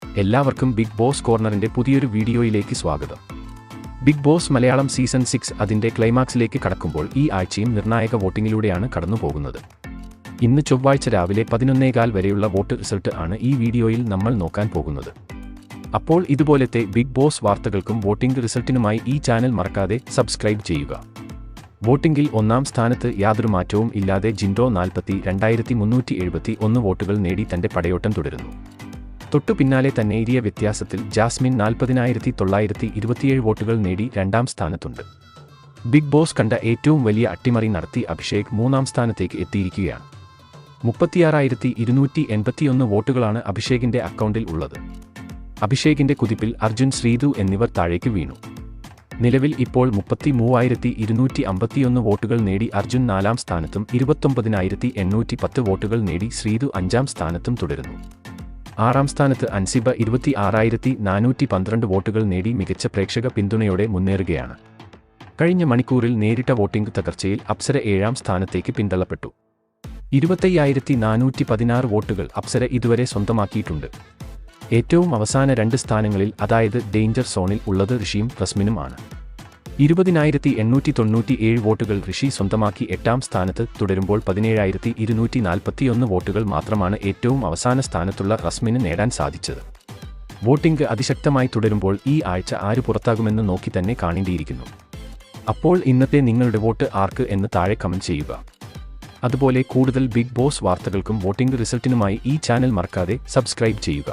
എല്ലാവർക്കും big boss കോർണറിന്റെ പുതിയൊരു വീഡിയോയിലേക്ക് സ്വാഗതം. ബിഗ് ബോസ് മലയാളം സീസൺ 6 അതിന്റെ ക്ലൈമാക്സിലേക്ക് കടക്കുമ്പോൾ ഈ ആഴ്ചയും നിർണായക വോട്ടിങ്ങിലൂടെയാണ് കടന്നുപോകുന്നത്. ഇന്ന് ചൊവ്വാഴ്ച രാവിലെ 11:15 വരെയുള്ള വോട്ട് റിസൾട്ട് ആണ് ഈ വീഡിയോയിൽ നമ്മൾ നോക്കാൻ പോകുന്നത്. അപ്പോൾ ഇതുപോലത്തെ ബിഗ് ബോസ് വാർത്തകൾക്കും വോട്ടിംഗ് റിസൾട്ടിനുമായി ഈ ചാനൽ മറക്കാതെ സബ്സ്ക്രൈബ് ചെയ്യുക. വോട്ടിംഗിൽ ഒന്നാം സ്ഥാനത്ത് യാതൊരു മാറ്റവും ഇല്ലാതെ ജിൻഡോ 42,371 വോട്ടുകൾ നേടി തന്റെ പടയോട്ടം തുടരുന്നു. തൊട്ടു പിന്നാലെ തന്നെ ഏരിയ വ്യത്യാസത്തിൽ ജാസ്മിൻ 40,927 വോട്ടുകൾ നേടി രണ്ടാം സ്ഥാനത്തുണ്ട്. ബിഗ് ബോസ് കണ്ട ഏറ്റവും വലിയ അട്ടിമറി നടത്തി അഭിഷേക് മൂന്നാം സ്ഥാനത്തേക്ക് എത്തിയിരിക്കുകയാണ്. 36,281 വോട്ടുകളാണ് അഭിഷേകിന്റെ അക്കൗണ്ടിൽ ഉള്ളത്. അഭിഷേകിന്റെ കുതിപ്പിൽ അർജുൻ, ശ്രീതു എന്നിവർ താഴേക്ക് വീണു. നിലവിൽ ഇപ്പോൾ 33,251 വോട്ടുകൾ നേടി അർജുൻ നാലാം സ്ഥാനത്തും 29,810 വോട്ടുകൾ നേടി ശ്രീതു അഞ്ചാം സ്ഥാനത്തും തുടരുന്നു. ആറാം സ്ഥാനത്ത് അൻസിബ 26,412 വോട്ടുകൾ നേടി മികച്ച പ്രേക്ഷക പിന്തുണയോടെ മുന്നേറുകയാണ്. കഴിഞ്ഞ മണിക്കൂറിൽ നേരിട്ട വോട്ടിംഗ് തകർച്ചയിൽ അപ്സര ഏഴാം സ്ഥാനത്തേക്ക് പിന്തള്ളപ്പെട്ടു. 25,416 വോട്ടുകൾ അപ്സര ഇതുവരെ സ്വന്തമാക്കിയിട്ടുണ്ട്. ഏറ്റവും അവസാന രണ്ട് സ്ഥാനങ്ങളിൽ, അതായത് ഡേഞ്ചർ സോണിൽ ഉള്ളത് ഋഷിയും റസ്മിനുമാണ്. 20,897 വോട്ടുകൾ ഋഷി സ്വന്തമാക്കി എട്ടാം സ്ഥാനത്ത് തുടരുമ്പോൾ 17,241 വോട്ടുകൾ മാത്രമാണ് ഏറ്റവും അവസാന സ്ഥാനത്തുള്ള റസ്മിന് നേടാൻ സാധിച്ചത്. വോട്ടിംഗ് അതിശക്തമായി തുടരുമ്പോൾ ഈ ആഴ്ച ആര് പുറത്താകുമെന്ന് നോക്കി തന്നെ കാണേണ്ടിയിരിക്കുന്നു. അപ്പോൾ ഇന്നത്തെ നിങ്ങളുടെ വോട്ട് ആർക്ക് എന്ന് താഴെ കമന്റ് ചെയ്യുക. അതുപോലെ കൂടുതൽ ബിഗ് ബോസ് വാർത്തകൾക്കും വോട്ടിംഗ് റിസൾട്ടിനുമായി ഈ ചാനൽ മറക്കാതെ സബ്സ്ക്രൈബ് ചെയ്യുക.